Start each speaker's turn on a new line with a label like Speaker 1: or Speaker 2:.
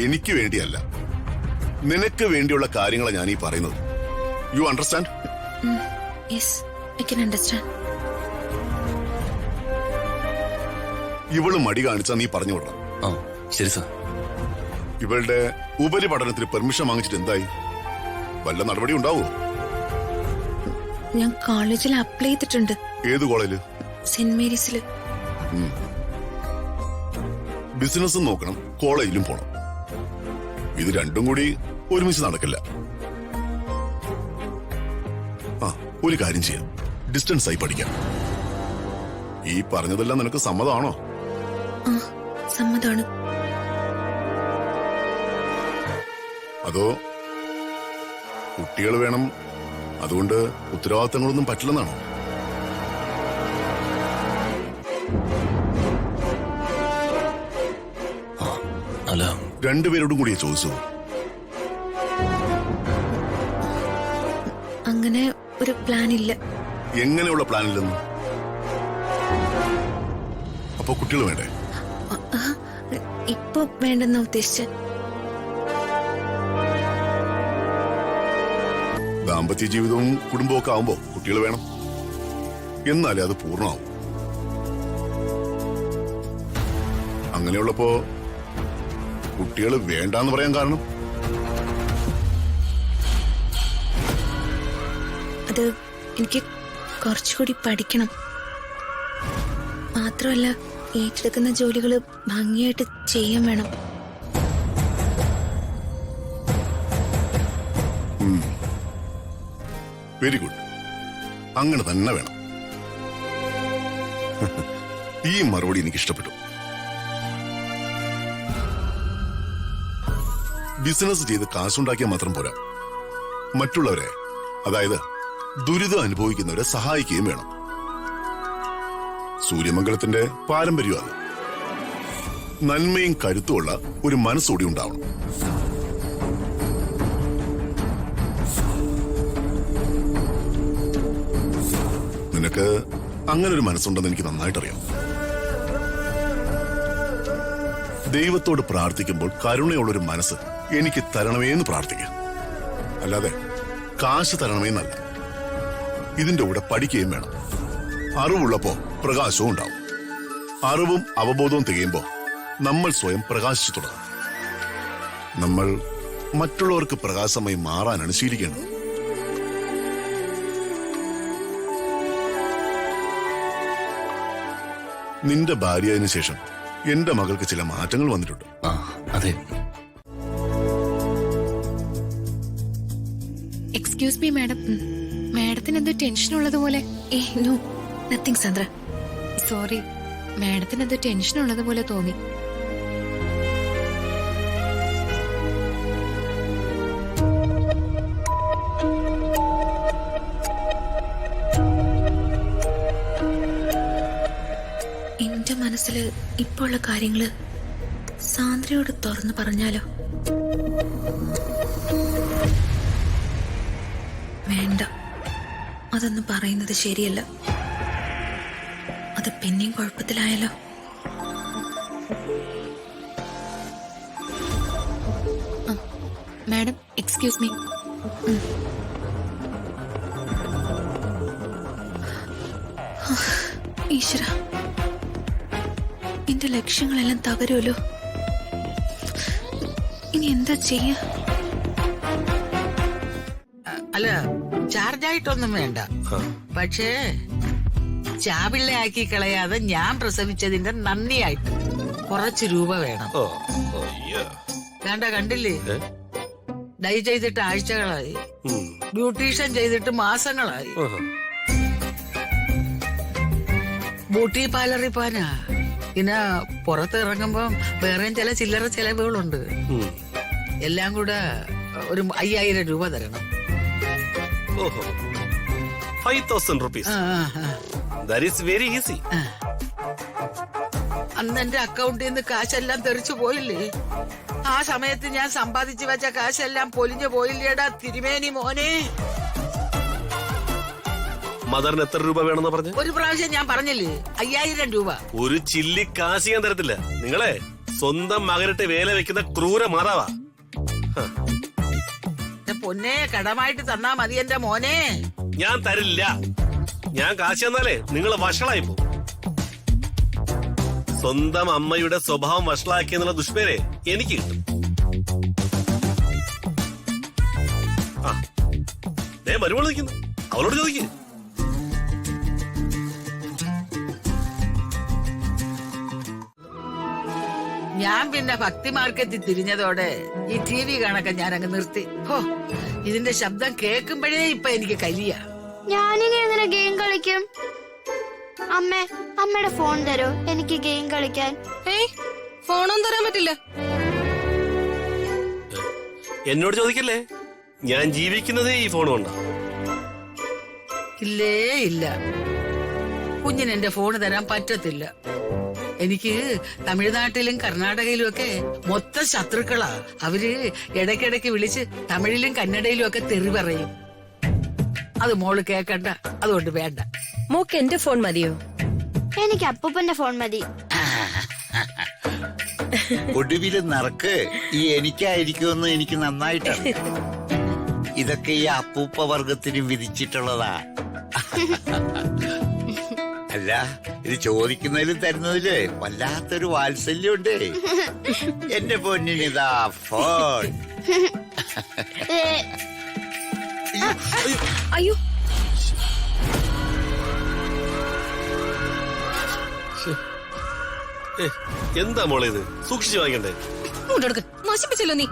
Speaker 1: എനിക്ക് വേണ്ടിയല്ല, നിനക്ക് വേണ്ടിയുള്ള കാര്യങ്ങളാണ് ഞാൻ ഈ പറയുന്നത്. You understand?
Speaker 2: Yes, I can understand.
Speaker 1: ഇവള് മടി കാണിച്ചാ നീ പറഞ്ഞു വിടണം.
Speaker 3: ശരി സാർ.
Speaker 1: ഇവളുടെ ഉപരിപഠനത്തിന് പെർമിഷൻ വാങ്ങിച്ചിട്ട് എന്തായി? വല്ല നടപടി ഉണ്ടാവോ?
Speaker 2: ഞാൻ കോളേജിൽ അപ്ലൈ ചെയ്തിട്ടുണ്ട്.
Speaker 1: ഏത് കോളേജില്?
Speaker 2: സെന്റ് മേരീസില്.
Speaker 1: ബിസിനസ്സും നോക്കണം, കോളേജിലും പോണം. ഇത് രണ്ടും കൂടി ഒരുമിച്ച് നടക്കില്ല. ഒരു കാര്യം ചെയ്യാം, ഡിസ്റ്റൻസ് ആയി പഠിക്കാം. ഈ പറഞ്ഞതെല്ലാം നിനക്ക് സമ്മതമാണോ?
Speaker 2: സമ്മതമാണ്.
Speaker 1: അതോ കുട്ടികൾ വേണം, അതുകൊണ്ട് ഉത്തരവാദിത്തങ്ങളൊന്നും പറ്റില്ലെന്നാണോ?
Speaker 3: അല്ല,
Speaker 1: രണ്ടുപേരോടും കൂടിയേ ചോദിച്ചു.
Speaker 2: അങ്ങനെ ഒരു പ്ലാൻ ഇല്ല.
Speaker 1: എങ്ങനെയുള്ള പ്ലാൻ ഇല്ലെന്ന്? അപ്പൊ കുട്ടികൾ വേണ്ടേ?
Speaker 2: ഇപ്പൊ വേണ്ടെന്ന ഉദ്ദേശിച്ച.
Speaker 1: ദാമ്പത്യ ജീവിതവും കുടുംബവും ഒക്കെ ആവുമ്പോ കുട്ടികൾ വേണം, എന്നാലേ അത് പൂർണ്ണമാവും. അങ്ങനെയുള്ളപ്പോ കുട്ടികൾ വേണ്ടാന്ന് പറയാൻ കാരണം?
Speaker 2: അത് എനിക്ക് കുറച്ചുകൂടി പഠിക്കണം. മാത്രമല്ല, ഏറ്റെടുക്കുന്ന ജോലികൾ ഭംഗിയായിട്ട് ചെയ്യാൻ വേണം.
Speaker 1: വെരി ഗുഡ്, അങ്ങനെ തന്നെ വേണം. ഈ മറുപടി എനിക്ക് ഇഷ്ടപ്പെട്ടു. ബിസിനസ് ചെയ്ത് കാശുണ്ടാക്കിയാൽ മാത്രം പോരാ, മറ്റുള്ളവരെ, അതായത് ദുരിതം അനുഭവിക്കുന്നവരെ സഹായിക്കുകയും വേണം. സൂര്യമംഗലത്തിന്റെ പാരമ്പര്യം അത്. നന്മയും കരുത്തുമുള്ള ഒരു മനസ്സോടി ഉണ്ടാവണം. നിനക്ക് അങ്ങനെ ഒരു മനസ്സുണ്ടെന്ന് എനിക്ക് നന്നായിട്ടറിയാം. ദൈവത്തോട് പ്രാർത്ഥിക്കുമ്പോൾ കരുണയുള്ളൊരു മനസ്സ് എനിക്ക് തരണമേന്ന് പ്രാർത്ഥിക്കാം, അല്ലാതെ കാശ് തരണമേന്നല്ല. ഇതിന്റെ കൂടെ പഠിക്കുകയും വേണം. അറിവുള്ളപ്പോ പ്രകാശവും ഉണ്ടാവും. അറിവും അവബോധവും തികയുമ്പോ നമ്മൾ സ്വയം പ്രകാശിച്ചു തുടങ്ങും. നമ്മൾ മറ്റുള്ളവർക്ക് പ്രകാശമായി മാറാനാണ് ശീലിക്കേണ്ടത്. നിന്റെ ഭാര്യയതിനു ശേഷം എന്റെ മകൾക്ക് ചില മാറ്റങ്ങൾ വന്നിട്ടുണ്ട്.
Speaker 3: അതെ.
Speaker 2: എക്സ്ക്യൂസ് മീ മാഡം, മാഡത്തിന് എന്തോ ടെൻഷൻ ഉള്ളതുപോലെ. No nothing സന്ദ്ര. സോറി, മാഡത്തിന് എന്തോ ടെൻഷൻ ഉള്ളതുപോലെ തോന്നി. എന്റെ മനസ്സില് ഇപ്പോ ഉള്ള കാര്യങ്ങള് സാന്ദ്രയോട് തുറന്നു പറഞ്ഞാലോ? വേണ്ട, അതൊന്നും പറയുന്നത് ശരിയല്ല. അത് പിന്നെയും കുഴപ്പത്തിലായല്ലോ. Madam, excuse me. ഈശ്വര, എന്റെ ലക്ഷ്യങ്ങളെല്ലാം തകരുമല്ലോ. ഇനി എന്താ ചെയ്യാ?
Speaker 4: അല്ല, ചാർജായിട്ടൊന്നും വേണ്ട. പക്ഷേ ചാപിള്ളയാക്കി കളയാതെ ഞാൻ പ്രസവിച്ചതിന്റെ നന്ദിയായിട്ട് കുറച്ച് രൂപ വേണം. കണ്ടില്ലേ, ഡൈ ചെയ്തിട്ട് ആഴ്ചകളായി, ബ്യൂട്ടീഷ്യൻ ചെയ്തിട്ട് മാസങ്ങളായി, ബ്യൂട്ടി പാർലറിൽ പോനാ. പിന്നെ പുറത്ത് ഇറങ്ങുമ്പോ വേറെയും ചില ചില്ലറ ചെലവുകളുണ്ട്. എല്ലാം കൂടെ ഒരു 5000 രൂപ തരണം.
Speaker 5: 5,000 rupees. That is very easy.
Speaker 4: അന്ന് എന്റെ അക്കൗണ്ടിൽ നിന്ന് കാശെല്ലാം തെറിച്ചു പോയില്ലേ? ആ സമയത്ത് ഞാൻ സമ്പാദിച്ചു വെച്ച കാശെല്ലാം പൊലിഞ്ഞു പോയില്ലേടാ തിരുമേനി മോനെ.
Speaker 5: മദറിന് എത്ര രൂപ വേണമെന്ന് പറഞ്ഞു?
Speaker 4: ഒരു പ്രാവശ്യം ഞാൻ പറഞ്ഞില്ലേ, 5000 രൂപ.
Speaker 5: ഒരു ചില്ലി കാശ് ഞാൻ തരത്തില്ല. നിങ്ങളെ സ്വന്തം മകനിട്ട് വേല വെക്കുന്ന ക്രൂര മാതാവാ.
Speaker 4: എന്റെ പൊന്നെ, കടമായിട്ട് തന്നാ മതി എന്റെ മോനെ.
Speaker 5: ഞാൻ തരില്ല. ഞാൻ കാശ് തന്നാലേ നിങ്ങൾ വഷളായി പോകും. സ്വന്തം അമ്മയുടെ സ്വഭാവം വഷളാക്കിയെന്നുള്ള ദുഷ്പേരെ എനിക്ക് കിട്ടും. ആ ദേ മരുമോള് നിൽക്കുന്നു, അവളോട് ചോദിക്കും.
Speaker 4: ഞാൻ പിന്നെ ഭക്തി മാർക്കറ്റിൽ തിരിഞ്ഞതോടെ ഈ TV കാണൊക്കെ ഞാൻ അങ്ങ് നിർത്തി. ഹോ, ഇതിന്റെ ശബ്ദം കേൾക്കുമ്പോഴേ ഇപ്പൊ എനിക്ക് കലിയ.
Speaker 6: ഞാനിനി എങ്ങനെ ഗെയിം കളിക്കും? അമ്മയുടെ ഫോൺ തരോ എനിക്ക് ഗെയിം കളിക്കാൻ?
Speaker 2: ഫോണൊന്നും തരാൻ പറ്റില്ല.
Speaker 5: എന്നോട് ചോദിക്കല്ലേ, ഞാൻ ജീവിക്കുന്നതേ ഈ ഫോൺ കൊണ്ടാ.
Speaker 4: ഇല്ലേ ഇല്ല, കുഞ്ഞിന് എന്റെ ഫോണ് തരാൻ പറ്റത്തില്ല. എനിക്ക് തമിഴ്നാട്ടിലും കർണാടകയിലും ഒക്കെ മൊത്തം ശത്രുക്കളാ. അവര് ഇടയ്ക്കിടയ്ക്ക് വിളിച്ച് തമിഴിലും കന്നഡയിലും ഒക്കെ തെറി പറയും. അത് മോള് കേക്കണ്ട, അതുകൊണ്ട് വേണ്ട.
Speaker 7: മോക്ക് എന്റെ ഫോൺ മതിയോ?
Speaker 6: എനിക്ക് അപ്പൂപ്പന്റെ ഫോൺ മതി.
Speaker 8: ഒടുവില് നറുക്ക് ഈ എനിക്കായിരിക്കുമെന്ന് എനിക്ക് നന്നായിട്ടാണ്. ഇതൊക്കെ ഈ അപ്പൂപ്പ വർഗത്തിന് വിധിച്ചിട്ടുള്ളതാ. അല്ല, ഇത് ചോദിക്കുന്നതിലും തരുന്നതില് വല്ലാത്തൊരു വാത്സല്യമുണ്ടേ. എന്റെ പൊന്നിനിതാ ഫോൺ.
Speaker 7: അയ്യോ,
Speaker 5: എന്താ മോളെ ഇത്? സൂക്ഷിച്ചു വാങ്ങിക്കണ്ടേ?
Speaker 2: നശിപ്പിച്ചല്ലോ നീ.